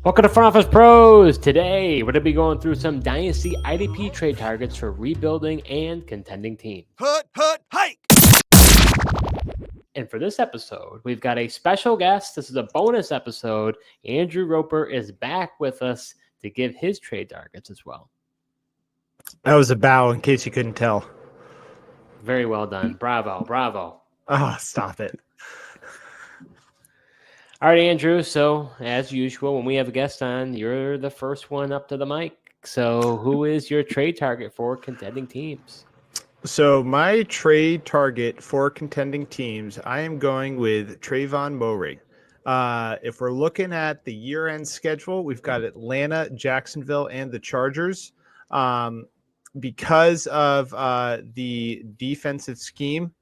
Welcome to Front Office Pros. Today, we're going to be going through some Dynasty IDP trade targets for rebuilding and contending teams. Hike! And for this episode, we've got a special guest. This is a bonus episode. Andrew Roper is back with us to give his trade targets as well. That was a bow in case you couldn't tell. Very well done. Bravo, bravo. Oh, stop it. All right, Andrew. So, as usual, when we have a guest on, you're the first one up to the mic. So, who is your trade target for contending teams? So my trade target for contending teams, I am going with Tre'von Moehrig. If we're looking at the year-end schedule, we've got Atlanta, Jacksonville, and the Chargers. Because of the defensive scheme,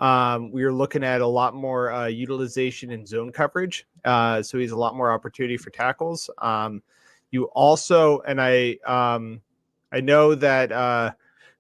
we are looking at a lot more utilization in zone coverage. So he's a lot more opportunity for tackles. You also, and I know that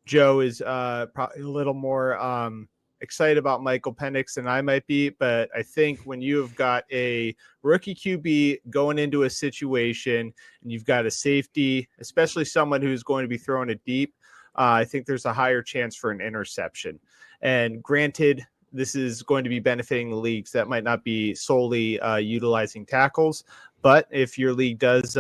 Joe is probably a little more excited about Michael Penix than I might be, but I think when you've got a rookie QB going into a situation and you've got a safety, especially someone who's going to be throwing it deep, I think there's a higher chance for an interception. And granted, this is going to be benefiting the leagues that might not be solely utilizing tackles. But if your league does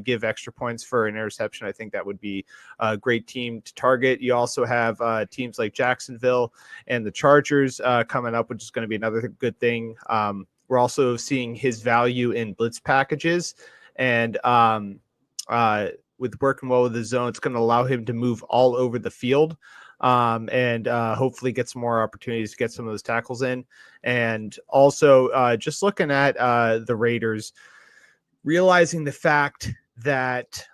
give extra points for an interception, I think that would be a great team to target. You also have teams like Jacksonville and the Chargers coming up, which is going to be another good thing. We're also seeing his value in blitz packages. And with working well with the zone, it's going to allow him to move all over the field. And hopefully get some more opportunities to get some of those tackles in. And also just looking at the Raiders, realizing the fact that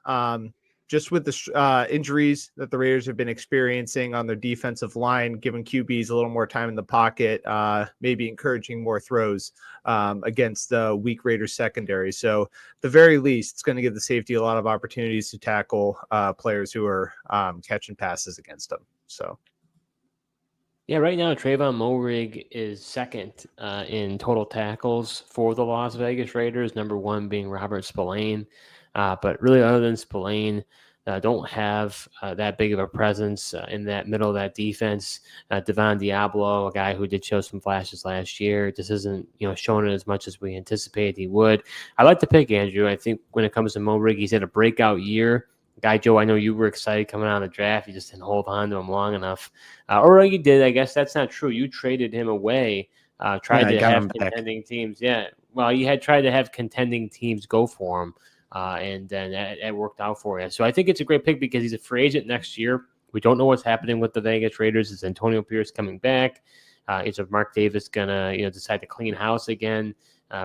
just with the injuries that the Raiders have been experiencing on their defensive line, giving QBs a little more time in the pocket, maybe encouraging more throws against the weak Raiders secondary. So at the very least, it's going to give the safety a lot of opportunities to tackle players who are catching passes against them. So, yeah, right now Tre'von Moehrig is second in total tackles for the Las Vegas Raiders, number one being Robert Spillane. But really, other than Spillane, don't have that big of a presence in that middle of that defense. Devon Diablo, a guy who did show some flashes last year, just isn't showing it as much as we anticipated he would. I like to pick Andrew. I think when it comes to Moehrig, he's had a breakout year. Guy Joe, I know you were excited coming out of the draft. You just didn't hold on to him long enough. Or you did. I guess that's not true. You traded him away. Tried to have contending teams. Yeah. Well, you had tried to have contending teams go for him. And then it worked out for you. So I think it's a great pick because he's a free agent next year. We don't know what's happening with the Vegas Raiders. Is Antonio Pierce coming back? Is Mark Davis going to decide to clean house again,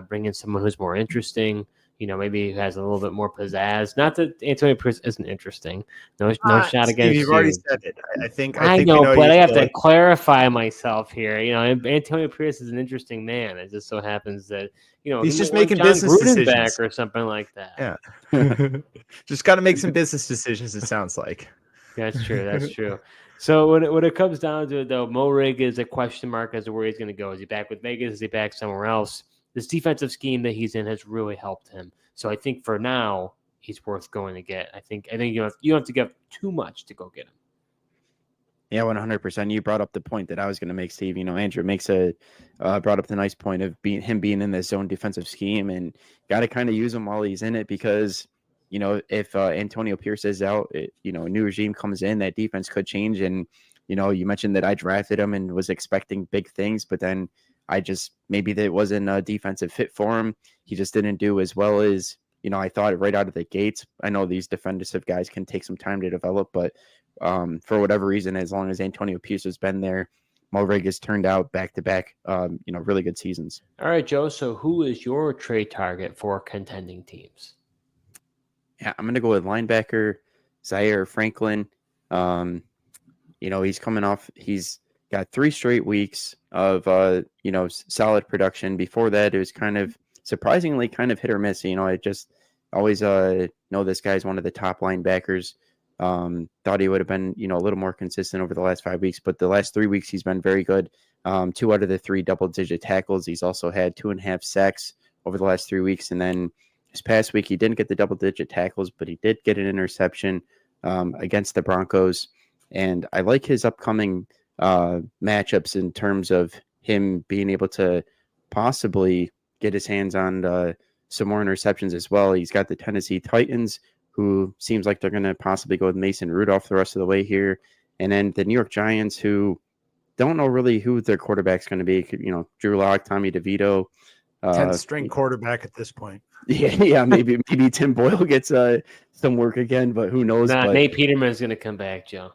bring in someone who's more interesting? Maybe he has a little bit more pizzazz. Not that Antonio Pierce isn't interesting. No shot against you've already said it. I think know, but I have to clarify myself here. Antonio Pierce is an interesting man. It just so happens that he's just making John business Gruden decisions back or something like that. Yeah, just got to make some business decisions. It sounds like. That's true. That's true. So when it comes down to it, though, Moehrig is a question mark as to where he's going to go. Is he back with Vegas? Is he back somewhere else? This defensive scheme that he's in has really helped him. So I think for now, he's worth going to get. I think you don't have to give too much to go get him. Yeah, 100%. You brought up the point that I was going to make, Steve. Andrew brought up the nice point of him being in this zone defensive scheme, and got to kind of use him while he's in it because, if Antonio Pierce is out, a new regime comes in, that defense could change. And, you mentioned that I drafted him and was expecting big things, but then maybe that wasn't a defensive fit for him. He just didn't do as well as, I thought right out of the gates. I know these defensive guys can take some time to develop, but for whatever reason, as long as Antonio Pierce has been there, Moehrig has turned out back-to-back, really good seasons. All right, Joe. So who is your trade target for contending teams? Yeah, I'm going to go with linebacker Zaire Franklin. He's coming off. He's got 3 straight weeks of, solid production. Before that, it was kind of surprisingly kind of hit or miss. I just always know this guy's one of the top linebackers. Thought he would have been, a little more consistent over the last 5 weeks, but the last 3 weeks he's been very good. 2 out of the 3 double-digit tackles. He's also had 2.5 sacks over the last 3 weeks, and then This past week, he didn't get the double-digit tackles, but he did get an interception against the Broncos. And I like his upcoming matchups in terms of him being able to possibly get his hands on some more interceptions as well. He's got the Tennessee Titans, who seems like they're going to possibly go with Mason Rudolph the rest of the way here. And then the New York Giants, who don't know really who their quarterback's going to be. Drew Lock, Tommy DeVito. 10th-string quarterback at this point. Yeah, maybe Tim Boyle gets some work again, but who knows? Nah, but Nate Peterman is going to come back, Joe.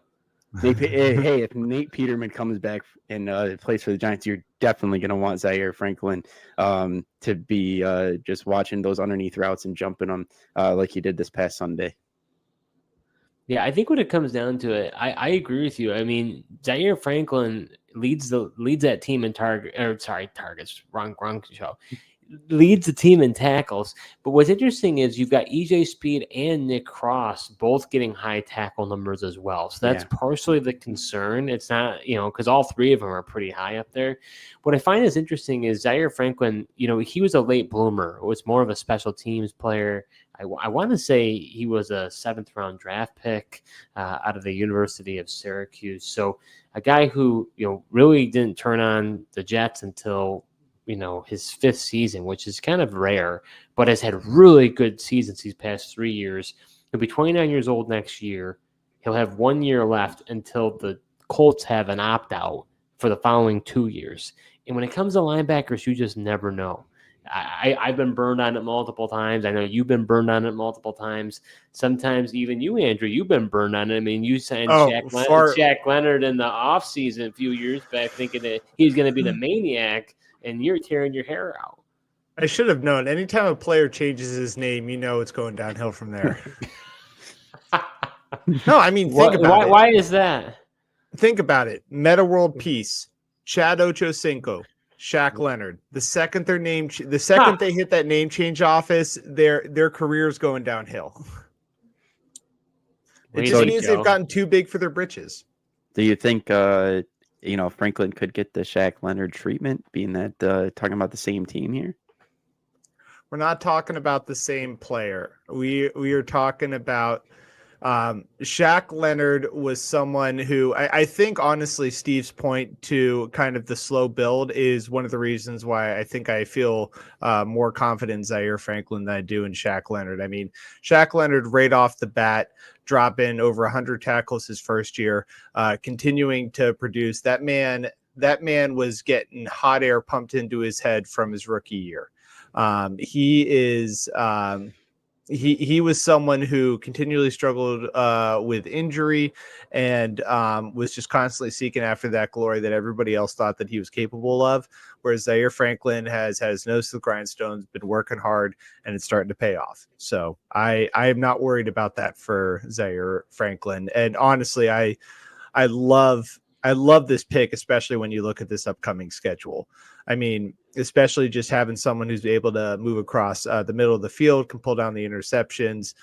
hey, if Nate Peterman comes back and plays for the Giants, you're definitely going to want Zaire Franklin to be just watching those underneath routes and jumping them like he did this past Sunday. Yeah, I think when it comes down to it, I agree with you. I mean, Zaire Franklin leads that team in targets. Wrong show. Leads the team in tackles. But what's interesting is you've got EJ Speed and Nick Cross both getting high tackle numbers as well. So that's partially the concern. It's not, because all three of them are pretty high up there. What I find is interesting is Zaire Franklin, he was a late bloomer. It was more of a special teams player. I want to say he was a 7th-round draft pick out of the University of Syracuse. So a guy who, really didn't turn on the Jets until his 5th season, which is kind of rare, but has had really good seasons these past 3 years. He'll be 29 years old next year. He'll have 1 year left until the Colts have an opt-out for the following 2 years. And when it comes to linebackers, you just never know. I've been burned on it multiple times. I know you've been burned on it multiple times. Sometimes even you, Andrew, you've been burned on it. I mean, you signed Shaq Leonard in the offseason a few years back thinking that he's going to be the maniac, and you're tearing your hair out. I should have known. Anytime a player changes his name, it's going downhill from there. No, I mean, think about it. Why is that? Think about it. Meta World Peace, Chad Ochocinco, Shaq Leonard. The second they hit that name change office, their career's going downhill. It just means they've gotten too big for their britches. Do you think Franklin could get the Shaq Leonard treatment, being that talking about the same team here? We're not talking about the same player. We are talking about Shaq Leonard was someone who I think, honestly, Steve's point to kind of the slow build is one of the reasons why I think I feel more confident in Zaire Franklin than I do in Shaq Leonard. I mean, Shaq Leonard right off the bat, dropping over 100 tackles his first year, continuing to produce. That man was getting hot air pumped into his head from his rookie year. He was someone who continually struggled with injury and was just constantly seeking after that glory that everybody else thought that he was capable of. Whereas Zaire Franklin has had his nose to the grindstone, been working hard, and it's starting to pay off. So I am not worried about that for Zaire Franklin. And honestly, I love this pick, especially when you look at this upcoming schedule. I mean, especially just having someone who's able to move across the middle of the field, can pull down the interceptions,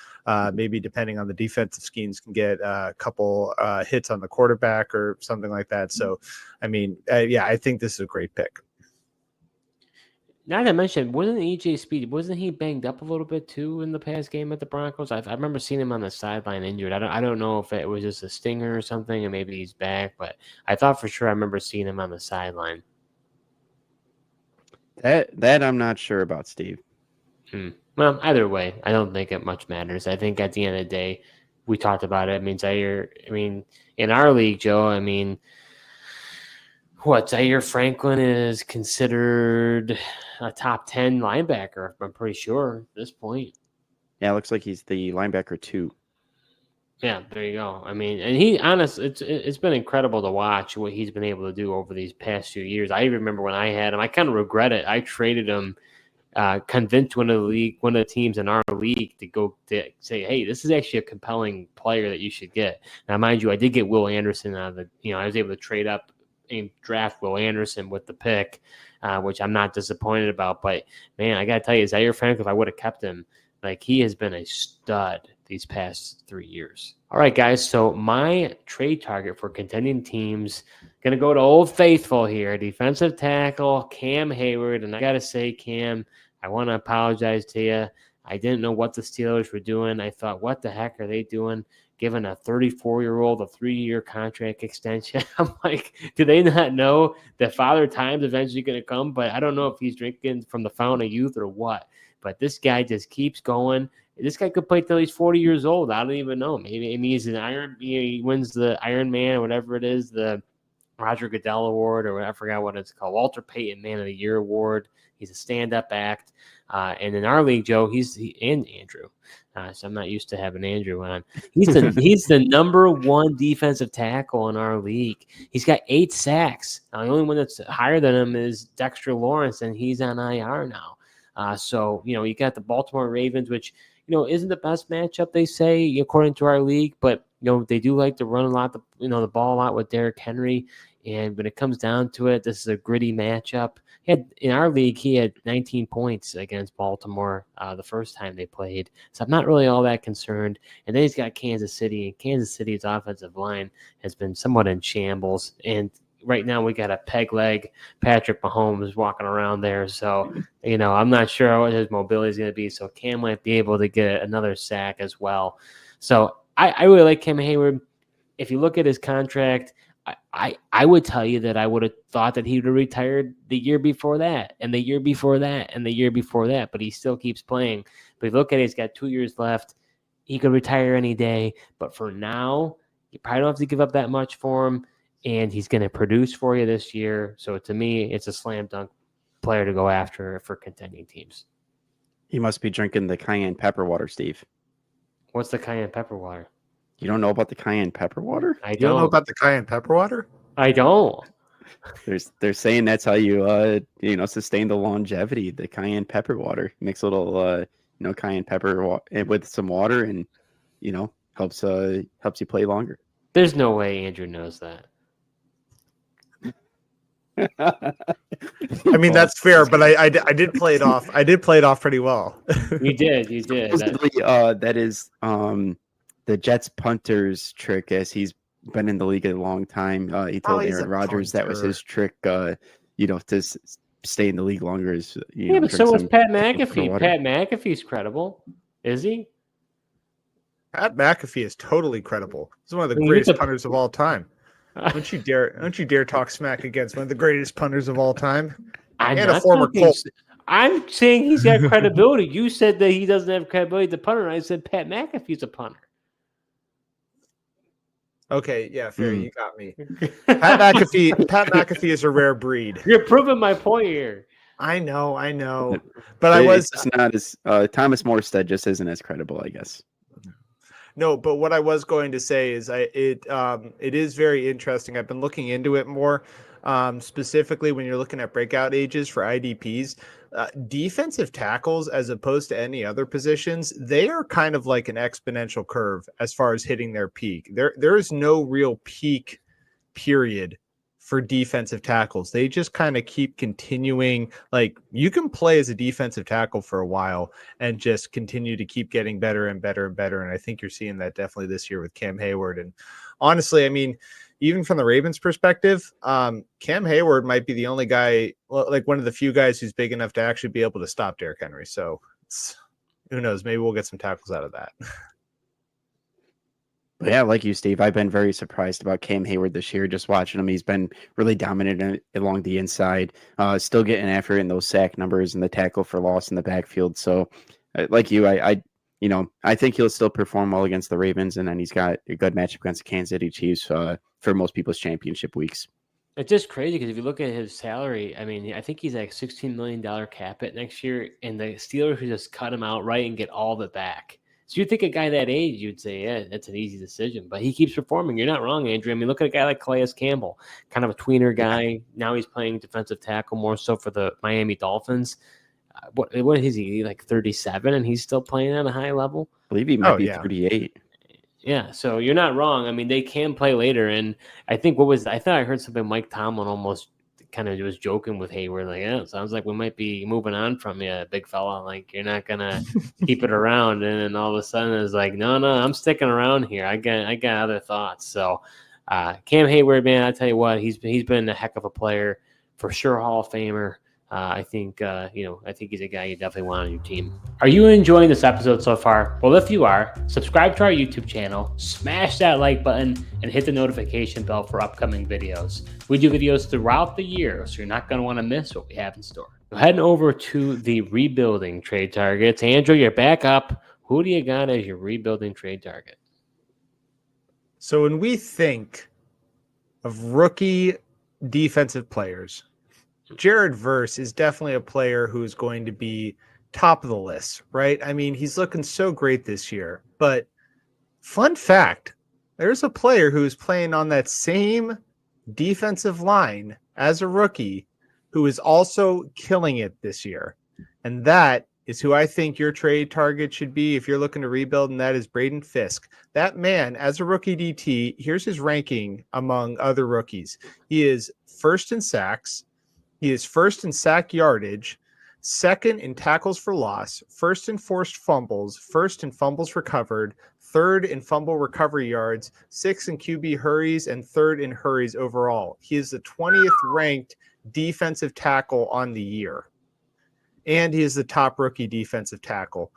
maybe depending on the defensive schemes, can get a couple hits on the quarterback or something like that. So, I mean, I think this is a great pick. Now that I mentioned, wasn't EJ Speed, wasn't he banged up a little bit too in the past game at the Broncos? I remember seeing him on the sideline injured. I don't know if it was just a stinger or something, and maybe he's back, but I thought for sure I remember seeing him on the sideline. That I'm not sure about, Steve. Well, either way, I don't think it much matters. I think at the end of the day, we talked about it. I mean, Zaire, in our league, Joe, Zaire Franklin is considered a top 10 linebacker, I'm pretty sure at this point. Yeah, it looks like he's the linebacker 2. Yeah, there you go. And it's been incredible to watch what he's been able to do over these past few years. I remember when I had him, I kind of regret it. I traded him, convinced one of the teams in our league to go to say, hey, this is actually a compelling player that you should get. Now, mind you, I did get Will Anderson out of I was able to trade up and draft Will Anderson with the pick, which I'm not disappointed about. But, man, I got to tell you, Zaire Franklin, if I would have kept him, he has been a stud these past 3 years. All right, guys, so my trade target for contending teams, going to go to Old Faithful here, defensive tackle Cam Heyward. And I got to say, Cam, I want to apologize to you. I didn't know what the Steelers were doing. I thought, what the heck are they doing? Giving a 34-year-old a 3-year contract extension. I'm like, do they not know that Father Time's eventually going to come? But I don't know if he's drinking from the fountain of youth or what. But this guy just keeps going. This guy could play till he's 40 years old. I don't even know. Maybe he's an he wins the Iron Man or whatever it is, the Roger Goodell Award, or I forgot what it's called, Walter Payton Man of the Year Award. He's a stand-up act. And in our league, Joe, and Andrew. So I'm not used to having Andrew on. He's the number one defensive tackle in our league. He's got 8 sacks. Now, the only one that's higher than him is Dexter Lawrence, and he's on IR now. So, you got the Baltimore Ravens, which, isn't the best matchup, they say, according to our league. But, they do like to run a lot, the ball a lot with Derrick Henry. And when it comes down to it, this is a gritty matchup. In our league, he had 19 points against Baltimore the first time they played. So I'm not really all that concerned. And then he's got Kansas City, and Kansas City's offensive line has been somewhat in shambles. And right now we got a peg leg Patrick Mahomes walking around there. So, I'm not sure what his mobility is going to be. So Cam might be able to get another sack as well. So I really like Cam Heyward. If you look at his contract, I would tell you that I would have thought that he would have retired the year before that, and the year before that, and the year before that, but he still keeps playing. But if you look at it, he's got 2 years left. He could retire any day, but for now, you probably don't have to give up that much for him, and he's going to produce for you this year. So to me, it's a slam dunk player to go after for contending teams. He must be drinking the cayenne pepper water, Steve. What's the cayenne pepper water? You don't know about the cayenne pepper water? You don't know about the cayenne pepper water? I don't. They're saying that's how you sustain the longevity. The cayenne pepper water, mix a little cayenne pepper with some water, and helps you play longer. There's no way Andrew knows that. I mean, that's fair, but I did play it off. I did play it off pretty well. You did. That is the Jets punter's trick, as he's been in the league a long time. He told Aaron Rodgers that was his trick, to stay in the league longer. But so was Pat McAfee. Pat McAfee's credible. Is he? Pat McAfee is totally credible. He's one of the greatest punters of all time. Don't you dare talk smack against one of the greatest punters of all time. And a former Colt. I'm saying he's got credibility. You said that he doesn't have credibility to punter. I said Pat McAfee's a punter. Okay, yeah, fair. You got me. Pat McAfee is a rare breed. You're proving my point here. I know. But it's not as Thomas Morstead just isn't as credible, I guess. No, but what I was going to say is it is very interesting. I've been looking into it more, specifically when you're looking at breakout ages for IDPs. Defensive tackles, as opposed to any other positions, they are kind of like an exponential curve as far as hitting their peak. There is no real peak period for defensive tackles. They just kind of keep continuing. Like, you can play as a defensive tackle for a while and just continue to keep getting better and better and better. And I think you're seeing that definitely this year with Cam Heyward. And honestly, I mean, even from the Ravens perspective, Cam Heyward might be the only guy, like one of the few guys who's big enough to actually be able to stop Derrick Henry. So who knows? Maybe we'll get some tackles out of that. Yeah, like you, Steve, I've been very surprised about Cam Heyward this year. Just watching him, he's been really dominant along the inside, still getting after it in those sack numbers and the tackle for loss in the backfield. So, like you, I think he'll still perform well against the Ravens, and then he's got a good matchup against the Kansas City Chiefs for most people's championship weeks. It's just crazy because if you look at his salary, I mean, I think he's like $16 million cap hit next year, and the Steelers could just cut him outright and get all of it back. So you think a guy that age, you'd say, yeah, that's an easy decision. But he keeps performing. You're not wrong, Andrew. I mean, look at a guy like Calais Campbell, kind of a tweener guy. Yeah. Now he's playing defensive tackle more so for the Miami Dolphins. What is he, like 37, and he's still playing at a high level? I believe he might be 38. Yeah, so you're not wrong. I mean, they can play later. And I think I thought I heard something Mike Tomlin almost kind of was joking with Heyward, like, yeah, it sounds like we might be moving on from you, big fella. Like, you're not gonna keep it around. And then all of a sudden it's like, no, I'm sticking around here. I got other thoughts. So Cam Heyward, man, I tell you what, he's been a heck of a player for sure, Hall of Famer. I think I think he's a guy you definitely want on your team. Are you enjoying this episode so far? Well, if you are, subscribe to our YouTube channel, smash that like button, and hit the notification bell for upcoming videos. We do videos throughout the year, so you're not going to want to miss what we have in store. So heading over to the rebuilding trade targets. Andrew, you're back up. Who do you got as your rebuilding trade target? So when we think of rookie defensive players, Jared Verse is definitely a player who is going to be top of the list, right? I mean, he's looking so great this year. But fun fact, there's a player who is playing on that same defensive line as a rookie who is also killing it this year. And that is who I think your trade target should be if you're looking to rebuild, and that is Braden Fiske. That man, as a rookie DT, here's his ranking among other rookies. He is first in sacks. He is first in sack yardage, second in tackles for loss, first in forced fumbles, first in fumbles recovered, third in fumble recovery yards, sixth in QB hurries, and third in hurries overall. He is the 20th ranked defensive tackle on the year. And he is the top rookie defensive tackle.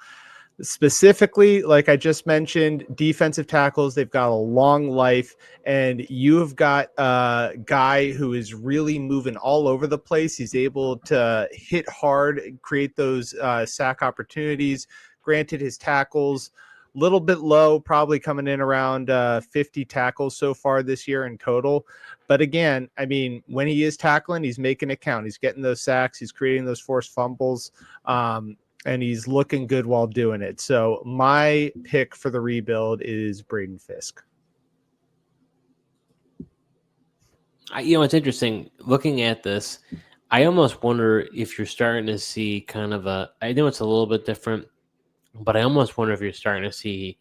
Specifically, like I just mentioned, defensive tackles, they've got a long life, and you've got a guy who is really moving all over the place. He's able to hit hard, create those sack opportunities. Granted, his tackles a little bit low, probably coming in around 50 tackles so far this year in total. But again, I mean, when he is tackling, he's making it count. He's getting those sacks. He's creating those forced fumbles. And he's looking good while doing it. So my pick for the rebuild is Braden Fiske. It's interesting looking at this. I almost wonder if you're starting to see kind of I know it's a little bit different, but I almost wonder if you're starting to see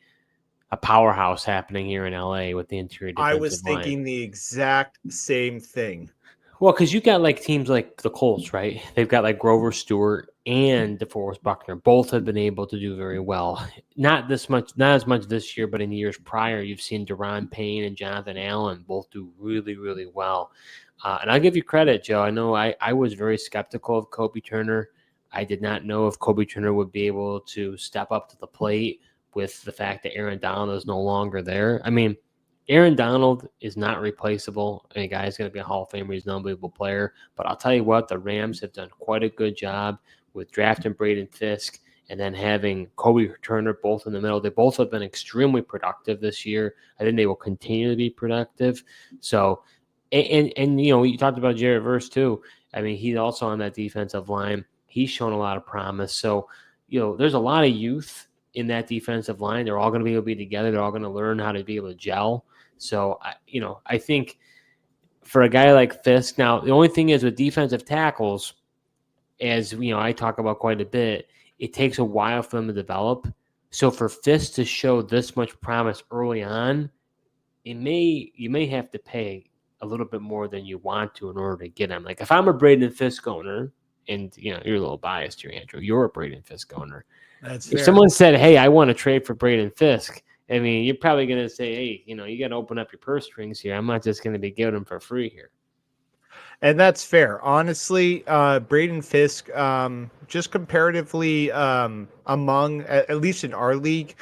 a powerhouse happening here in LA with the interior defensive line. I was thinking the exact same thing. Well, because you got like teams like the Colts, right? They've got like Grover Stewart and DeForest Buckner. Both have been able to do very well. Not as much this year, but in years prior, you've seen Deron Payne and Jonathan Allen both do really, really well. And I'll give you credit, Joe. I know I was very skeptical of Kobe Turner. I did not know if Kobe Turner would be able to step up to the plate with the fact that Aaron Donald is no longer there. I mean, Aaron Donald is not replaceable. I mean, guy's going to be a Hall of Famer. He's an unbelievable player. But I'll tell you what, the Rams have done quite a good job with drafting Braden Fiske and then having Kobe Turner both in the middle. They both have been extremely productive this year. I think they will continue to be productive. So, and you talked about Jared Verse too. I mean, he's also on that defensive line. He's shown a lot of promise. So, there's a lot of youth in that defensive line. They're all going to be able to be together. They're all going to learn how to be able to gel. So, I think for a guy like Fiske, now the only thing is with defensive tackles, as I talk about quite a bit, it takes a while for them to develop. So for Fiske to show this much promise early on, you may have to pay a little bit more than you want to in order to get him. Like if I'm a Braden Fiske owner, and you're a little biased here, Andrew, you're a Braden Fiske owner. That's if fair. Someone said, "Hey, I want to trade for Braden Fiske," I mean, you're probably going to say, "Hey, you got to open up your purse strings here. I'm not just going to be giving them for free here." And that's fair. Honestly, Braden Fiske, just comparatively among, at least in our league,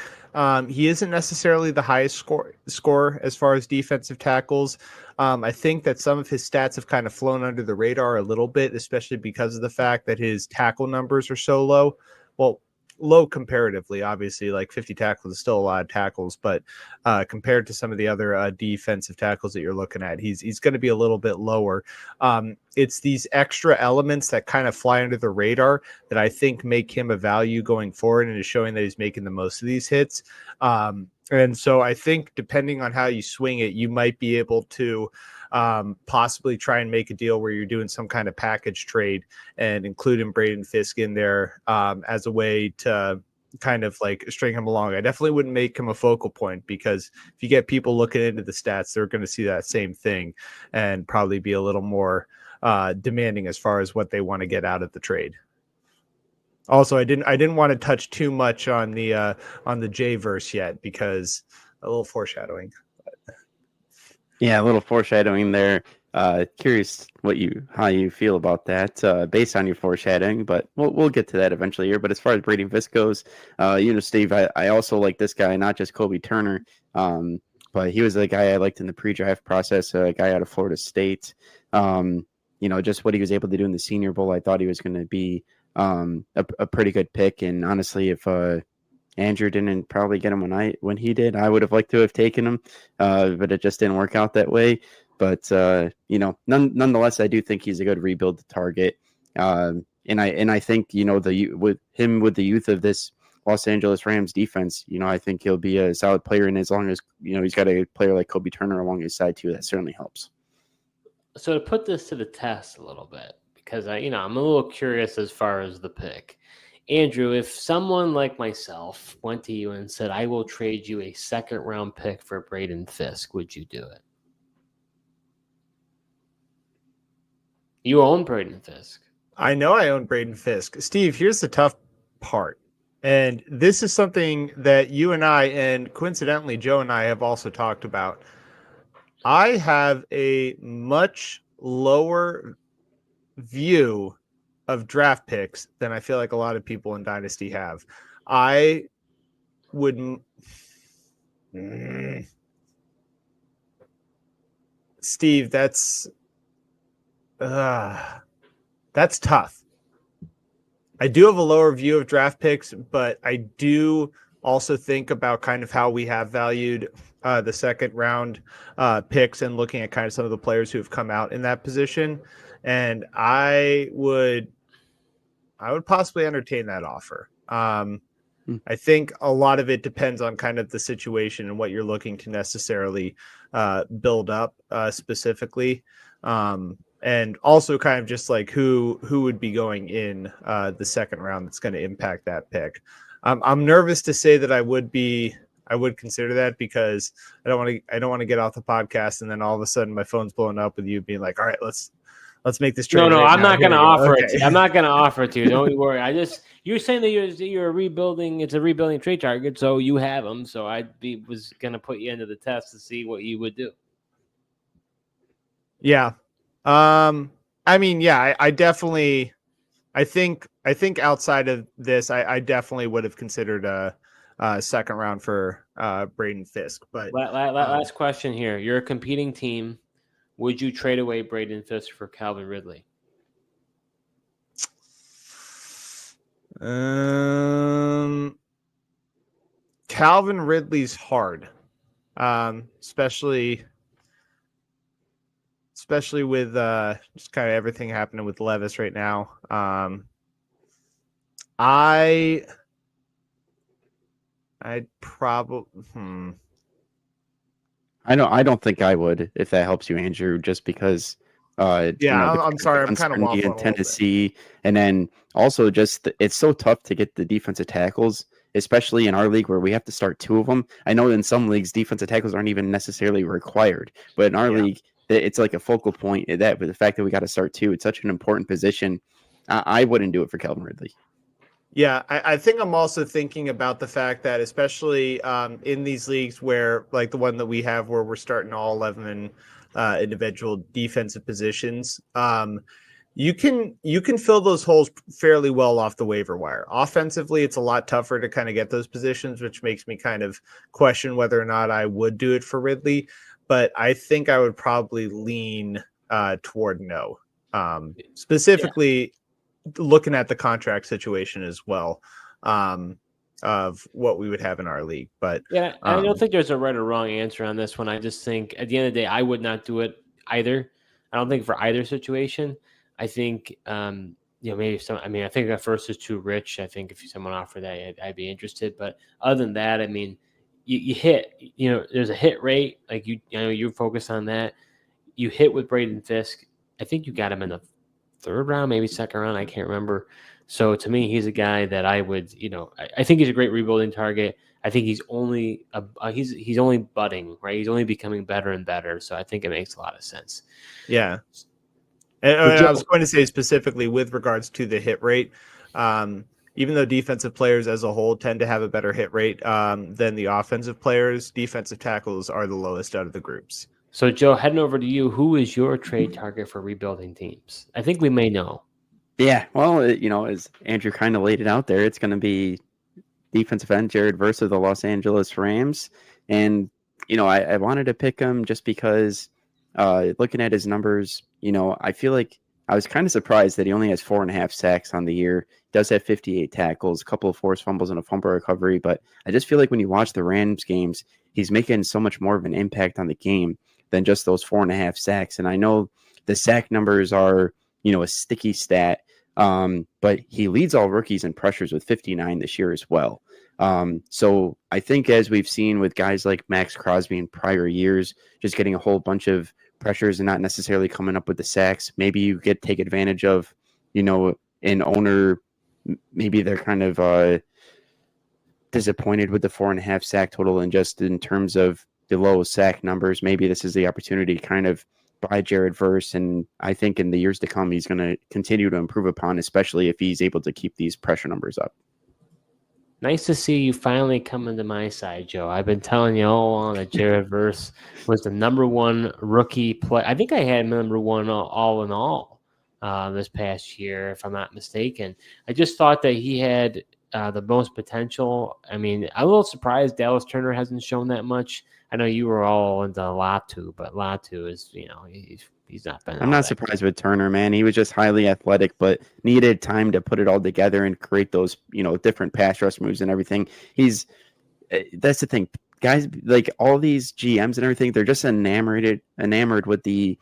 he isn't necessarily the highest score as far as defensive tackles. I think that some of his stats have kind of flown under the radar a little bit, especially because of the fact that his tackle numbers are so low. Well, low comparatively, obviously, like 50 tackles is still a lot of tackles, but compared to some of the other defensive tackles that you're looking at, he's going to be a little bit lower. It's these extra elements that kind of fly under the radar that I think make him a value going forward, and is showing that he's making the most of these hits. And so I think depending on how you swing it, you might be able to possibly try and make a deal where you're doing some kind of package trade and including Braden Fiske in there as a way to kind of like string him along. I definitely wouldn't make him a focal point, because if you get people looking into the stats, they're going to see that same thing and probably be a little more demanding as far as what they want to get out of the trade. Also, I didn't want to touch too much on the J verse yet, because a little foreshadowing. Yeah, a little foreshadowing there. Curious how you feel about that based on your foreshadowing, but we'll get to that eventually here. But as far as Braden Fiske goes, Steve, I also like this guy, not just Kobe Turner, but he was the guy I liked in the pre-draft process, a guy out of Florida State. Just what he was able to do in the Senior Bowl, I thought he was going to be a pretty good pick. And honestly, if Andrew didn't probably get him when he did, I would have liked to have taken him, but it just didn't work out that way. But nonetheless, I do think he's a good rebuild target, and I think with the youth of this Los Angeles Rams defense, I think he'll be a solid player, and as long as he's got a player like Kobe Turner along his side too, that certainly helps. So to put this to the test a little bit, because I'm a little curious as far as the pick. Andrew, if someone like myself went to you and said, I will trade you a second-round pick for Braden Fiske, would you do it? You own Braden Fiske. I know I own Braden Fiske. Steve, here's the tough part. And this is something that you and I, and coincidentally, Joe and I have also talked about. I have a much lower view of draft picks than I feel like a lot of people in Dynasty have. I would Steve, that's tough. I do have a lower view of draft picks, but I do also think about kind of how we have valued the second round picks and looking at kind of some of the players who have come out in that position. And I would possibly entertain that offer. I think a lot of it depends on kind of the situation and what you're looking to necessarily build up specifically. And also kind of just like who would be going in the second round that's going to impact that pick. I'm nervous to say that I would consider that because I don't want to get off the podcast and then all of a sudden my phone's blowing up with you being like, all right, let's make this trade. No, right I'm now. not going to offer Okay. it to you. I'm not going to offer it to you. Don't worry. You're saying that you're rebuilding. It's a rebuilding trade target, so you have them. So was going to put you into the test to see what you would do. Yeah. I mean, yeah, I definitely, I think outside of this, I definitely would have considered a second round for Braden Fiske. But last question here: you're a competing team. Would you trade away Braden Fiske for Calvin Ridley? Calvin Ridley's hard, especially with just kind of everything happening with Levis right now. I'd probably. I don't think I would, if that helps you, Andrew, just because. I'm sorry, I'm kind of waffling in Tennessee, and then also just it's so tough to get the defensive tackles, especially in our league where we have to start two of them. I know in some leagues defensive tackles aren't even necessarily required, but in our league it's like a focal point. That with the fact that we got to start two, it's such an important position. I wouldn't do it for Calvin Ridley. Yeah, I think I'm also thinking about the fact that especially in these leagues where like the one that we have where we're starting all 11 individual defensive positions, you can fill those holes fairly well off the waiver wire. Offensively, it's a lot tougher to kind of get those positions, which makes me kind of question whether or not I would do it for Ridley. But I think I would probably lean toward no. Specifically, looking at the contract situation as well of what we would have in our league. But I don't think there's a right or wrong answer on this one. I just think at the end of the day, I would not do it either. I don't think for either situation. I think maybe I think at first is too rich. I think if someone offered that, I'd be interested. But other than that, I mean, you hit. There's a hit rate. Like you focus on that. You hit with Braden Fiske. I think you got him in the third round, maybe second round. I can't remember. So to me, he's a guy that I would, I think he's a great rebuilding target. I think he's only he's only budding, right? He's only becoming better and better. So I think it makes a lot of sense. Yeah. And I was going to say specifically with regards to the hit rate, even though defensive players as a whole tend to have a better hit rate than the offensive players, defensive tackles are the lowest out of the groups. So, Joe, heading over to you, who is your trade target for rebuilding teams? I think we may know. Yeah, well, as Andrew kind of laid it out there, it's going to be defensive end Jared Verse of the Los Angeles Rams. And, I wanted to pick him just because looking at his numbers, I feel like I was kind of surprised that he only has 4.5 sacks on the year. He does have 58 tackles, a couple of forced fumbles, and a fumble recovery. But I just feel like when you watch the Rams games, he's making so much more of an impact on the game than just those 4.5 sacks. And I know the sack numbers are, a sticky stat. But he leads all rookies in pressures with 59 this year as well. So I think as we've seen with guys like Max Crosby in prior years, just getting a whole bunch of pressures and not necessarily coming up with the sacks, maybe you take advantage of, an owner, maybe they're kind of disappointed with the 4.5 sack total, and just in terms of the low sack numbers, maybe this is the opportunity to kind of buy Jared Verse, and I think in the years to come, he's going to continue to improve upon, especially if he's able to keep these pressure numbers up. Nice to see you finally coming to my side, Joe. I've been telling you all along that Jared Verse was the number one rookie play. I think I had him number one all in all this past year, if I'm not mistaken. I just thought that he had the most potential. I mean, I'm a little surprised Dallas Turner hasn't shown that much. I know you were all into Latu, but Latu is, he's not been. I'm not surprised with Turner, man. He was just highly athletic, but needed time to put it all together and create those, different pass rush moves and everything. That's the thing. Guys, like all these GMs and everything, they're just enamored with the,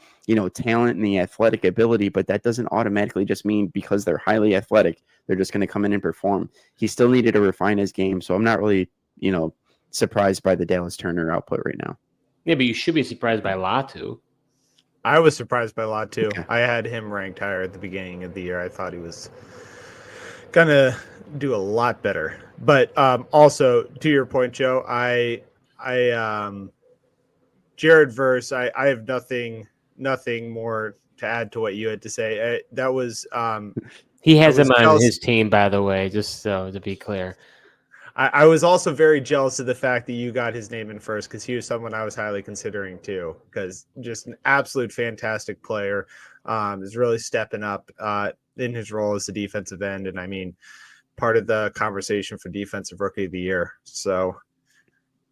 talent and the athletic ability, but that doesn't automatically just mean because they're highly athletic, they're just going to come in and perform. He still needed to refine his game, so I'm not really, surprised by the Dallas Turner output right now. Yeah, but you should be surprised by Latu. I was surprised by Latu. Okay. I had him ranked higher at the beginning of the year. I thought he was going to do a lot better. But also, to your point, Joe, Jared Verse, I have nothing more to add to what you had to say. That was he has him on his team, by the way, just so to be clear. I was also very jealous of the fact that you got his name in first, because he was someone I was highly considering too, because just an absolute fantastic player, is really stepping up in his role as the defensive end. And I mean, part of the conversation for defensive rookie of the year. So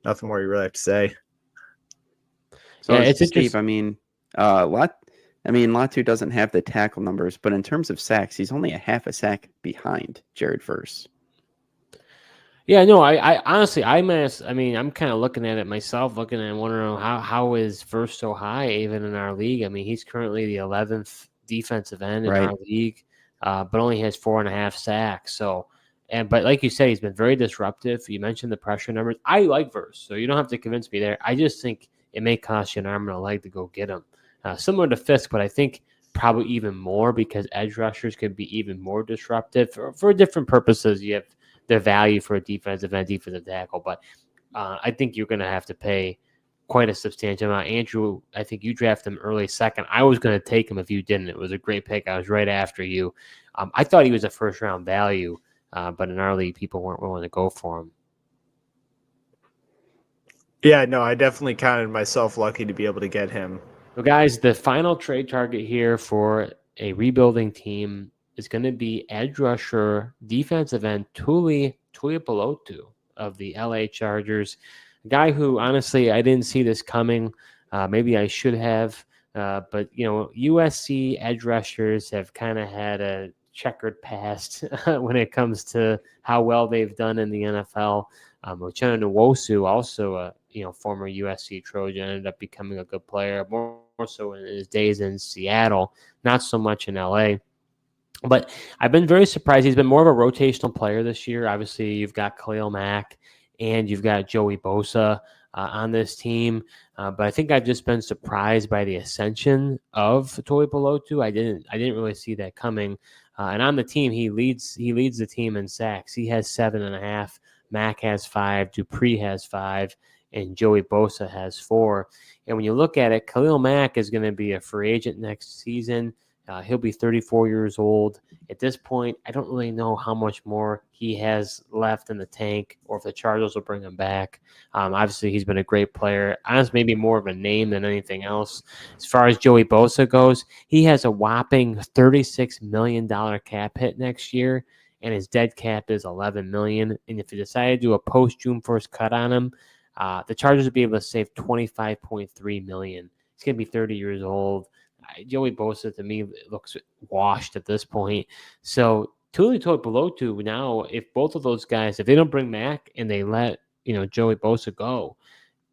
nothing more you really have to say. So yeah, it's Steve, Latu doesn't have the tackle numbers, but in terms of sacks, he's only a half a sack behind Jared Verse. Yeah, no, I honestly, I'm kind of looking at it myself, looking and wondering how is Verse so high even in our league. I mean, he's currently the 11th defensive end in our league, but only has 4.5 sacks. So, but like you said, he's been very disruptive. You mentioned the pressure numbers. I like Verse, so you don't have to convince me there. I just think it may cost you an arm and a leg to go get him. Similar to Fiske, but I think probably even more because edge rushers could be even more disruptive for different purposes. You have their value for a defensive end, defensive tackle, but I think you're going to have to pay quite a substantial amount. Andrew, I think you drafted him early second. I was going to take him if you didn't. It was a great pick. I was right after you. I thought he was a first-round value, but in our league, people weren't willing to go for him. Yeah, no, I definitely counted myself lucky to be able to get him. So, guys, the final trade target here for a rebuilding team is going to be edge rusher, defensive end Tuli Tuipulotu of the LA Chargers. A guy who, honestly, I didn't see this coming. Maybe I should have. But, USC edge rushers have kind of had a checkered past when it comes to how well they've done in the NFL. Uchenna Nwosu, also a former USC Trojan, ended up becoming a good player, more so in his days in Seattle, not so much in LA. But I've been very surprised. He's been more of a rotational player this year. Obviously, you've got Khalil Mack and you've got Joey Bosa on this team. But I think I've just been surprised by the ascension of Tuipulotu. I didn't really see that coming. And on the team, he leads the team in sacks. He has 7.5. Mack has 5. Dupree has 5. And Joey Bosa has 4. And when you look at it, Khalil Mack is going to be a free agent next season. He'll be 34 years old. At this point, I don't really know how much more he has left in the tank or if the Chargers will bring him back. Obviously, he's been a great player. Honestly, maybe more of a name than anything else. As far as Joey Bosa goes, he has a whopping $36 million cap hit next year, and his dead cap is $11 million. And if you decide to do a post-June 1st cut on him, the Chargers would be able to save $25.3 million. He's going to be 30 years old. Joey Bosa, to me, looks washed at this point. So Tuli Tuipulotu now, if both of those guys, if they don't bring Mac and they let Joey Bosa go,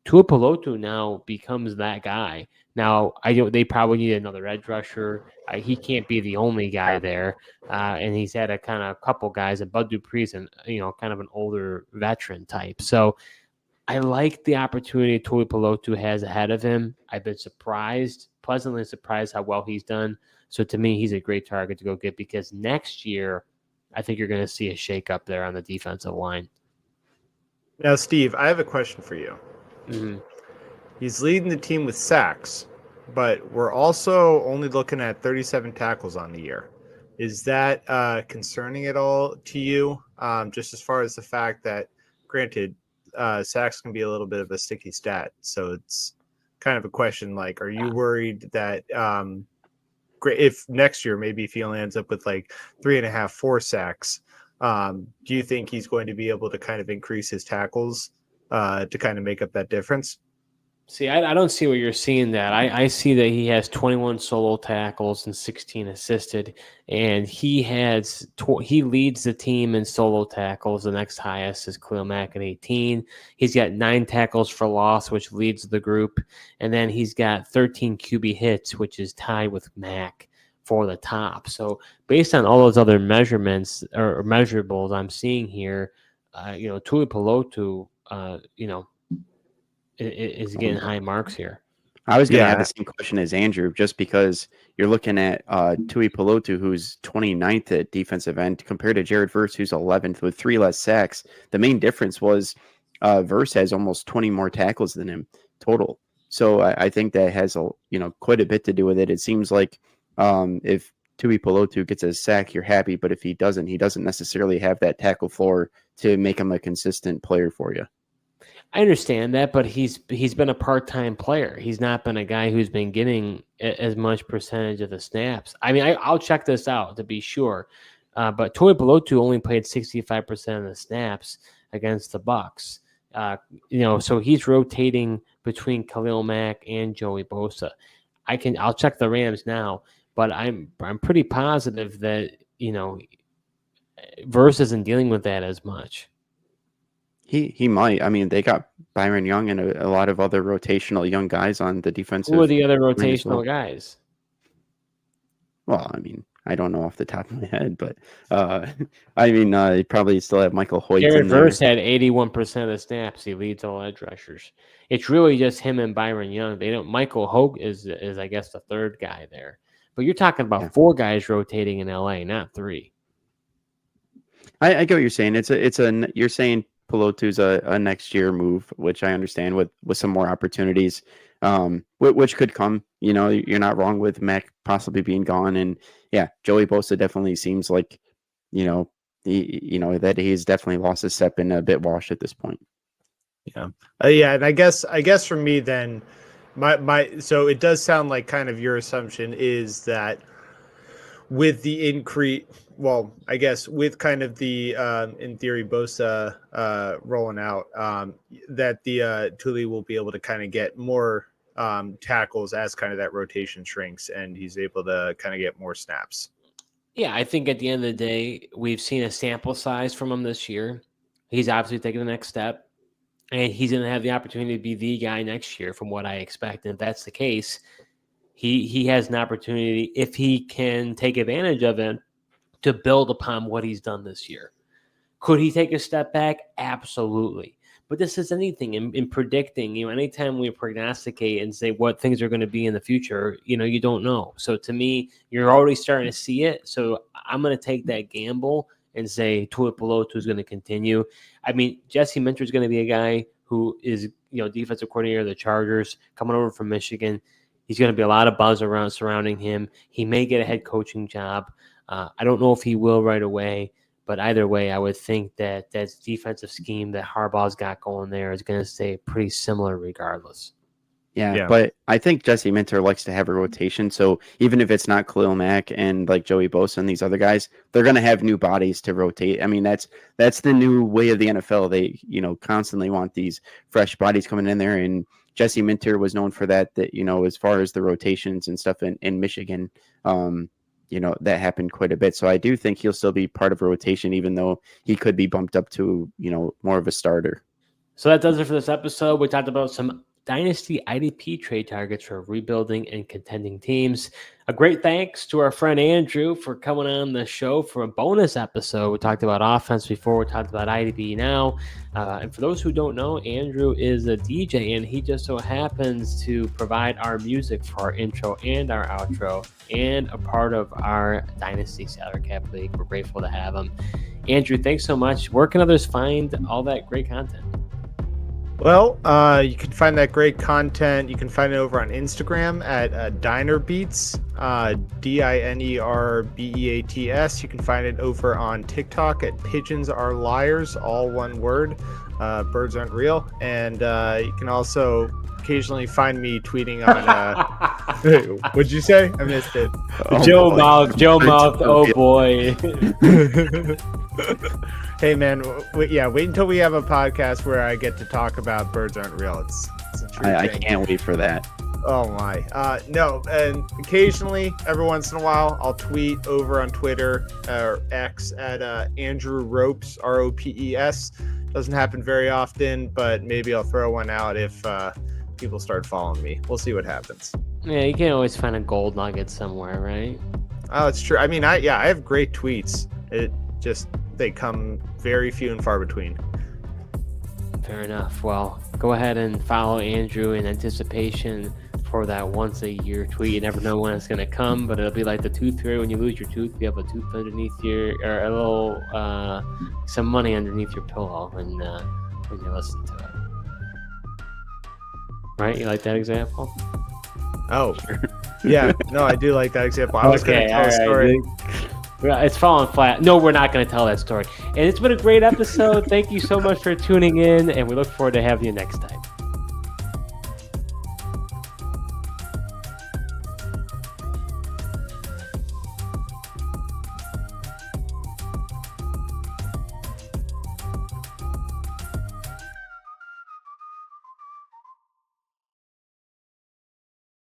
Tuipulotu now becomes that guy. Now, they probably need another edge rusher. He can't be the only guy there. And he's had a couple guys, and Bud Dupree's kind of an older veteran type. So I like the opportunity Tuipulotu has ahead of him. I've been pleasantly surprised how well he's done. So to me, he's a great target to go get because next year, I think you're going to see a shakeup there on the defensive line. Now, Steve, I have a question for you. Mm-hmm. He's leading the team with sacks, but we're also only looking at 37 tackles on the year. Is that concerning at all to you? Just as far as the fact that, granted, sacks can be a little bit of a sticky stat. So it's kind of a question like, are you worried that if next year, maybe if he only ends up with like 3.5, 4 sacks, do you think he's going to be able to kind of increase his tackles to kind of make up that difference? See, I don't see what you're seeing that. I see that he has 21 solo tackles and 16 assisted, and he leads the team in solo tackles. The next highest is Khalil Mack at 18. He's got 9 tackles for loss, which leads the group, and then he's got 13 QB hits, which is tied with Mack for the top. So based on all those other measurements or measurables I'm seeing here, Tuipulotu, is getting high marks here. I was going to have the same question as Andrew, just because you're looking at Tuipulotu, who's 29th at defensive end, compared to Jared Verse, who's 11th with 3 less sacks. The main difference was Verse has almost 20 more tackles than him total. So I think that has quite a bit to do with it. It seems like if Tuipulotu gets a sack, you're happy, but if he doesn't necessarily have that tackle floor to make him a consistent player for you. I understand that, but he's been a part-time player. He's not been a guy who's been getting as much percentage of the snaps. I mean, I'll check this out to be sure. But Tuipulotu only played 65% of the snaps against the Bucs. So he's rotating between Khalil Mack and Joey Bosa. I'll check the Rams now, but I'm pretty positive that Verse isn't dealing with that as much. He might. I mean, they got Byron Young and a lot of other rotational young guys on the defensive. Who are the other rotational guys? Well, I mean, I don't know off the top of my head, but they probably still have Michael Hoyt. Jared Verse had 81% of the snaps. He leads all edge rushers. It's really just him and Byron Young. Michael Hoyt is I guess the third guy there. But you're talking about 4 guys rotating in LA, not 3. I get what you're saying. You're saying Pilotu's a next year move, which I understand with some more opportunities, which could come. You're not wrong with Mac possibly being gone, and Joey Bosa definitely seems like, that he's definitely lost his step and a bit washed at this point. Yeah, and I guess for me then, so it does sound like kind of your assumption is that with the increase, well, I guess with kind of the in theory Bosa rolling out, that the Tuli will be able to kind of get more tackles as kind of that rotation shrinks, and he's able to kind of get more snaps. Yeah, I think at the end of the day, we've seen a sample size from him this year. He's obviously taking the next step, and he's going to have the opportunity to be the guy next year, from what I expect. And if that's the case, he has an opportunity, if he can take advantage of it, to build upon what he's done this year. Could he take a step back? Absolutely. But this is anything in predicting. Anytime we prognosticate and say what things are going to be in the future, you don't know. So to me, you're already starting to see it. So I'm going to take that gamble and say Tuipulotu is going to continue. I mean, Jesse Minter is going to be a guy who is, defensive coordinator of the Chargers, coming over from Michigan. He's going to be a lot of buzz around surrounding him. He may get a head coaching job. I don't know if he will right away, but either way, I would think that that defensive scheme that Harbaugh's got going there is going to stay pretty similar regardless. Yeah, but I think Jesse Minter likes to have a rotation. So even if it's not Khalil Mack and like Joey Bosa and these other guys, they're going to have new bodies to rotate. I mean, that's the new way of the NFL. They, constantly want these fresh bodies coming in there. And Jesse Minter was known for that, as far as the rotations and stuff in Michigan, that happened quite a bit. So I do think he'll still be part of a rotation, even though he could be bumped up to, more of a starter. So that does it for this episode. We talked about some Dynasty IDP trade targets for rebuilding and contending teams. A great thanks to our friend Andrew for coming on the show for a bonus episode. We talked about offense before. We talked about IDP now. And for those who don't know, Andrew is a DJ, and he just so happens to provide our music for our intro and our outro and a part of our Dynasty Salary Cap League. We're grateful to have him. Andrew, thanks so much. Where can others find all that great content? Well, you can find that great content. You can find it over on Instagram at Dinerbeats, Dinerbeats. You can find it over on TikTok at Pigeons Are Liars, all one word. Birds aren't real. And you can also occasionally find me tweeting on. What'd you say? I missed it. Joe Mouth. Oh boy. Hey man, wait until we have a podcast where I get to talk about birds aren't real. It's a true I thing. can't wait for that. Oh my. No, and occasionally, every once in a while, I'll tweet over on Twitter or X at Andrew Ropes, ROPES. Doesn't happen very often, but maybe I'll throw one out if people start following me. We'll see what happens. Yeah, you can always find a gold nugget somewhere, right? Oh, it's true. I mean, I have great tweets. It just they come very few and far between. Fair enough. Well, go ahead and follow Andrew in anticipation for that once a year tweet. You never know when it's going to come, but it'll be like the tooth fairy. When you lose your tooth, you have a tooth underneath or a little, some money underneath your pillow when you listen to it. Right? You like that example? Oh, yeah. No, I do like that example. I was going to tell a story. It's falling flat. No, we're not going to tell that story. And it's been a great episode. Thank you so much for tuning in, and we look forward to having you next time.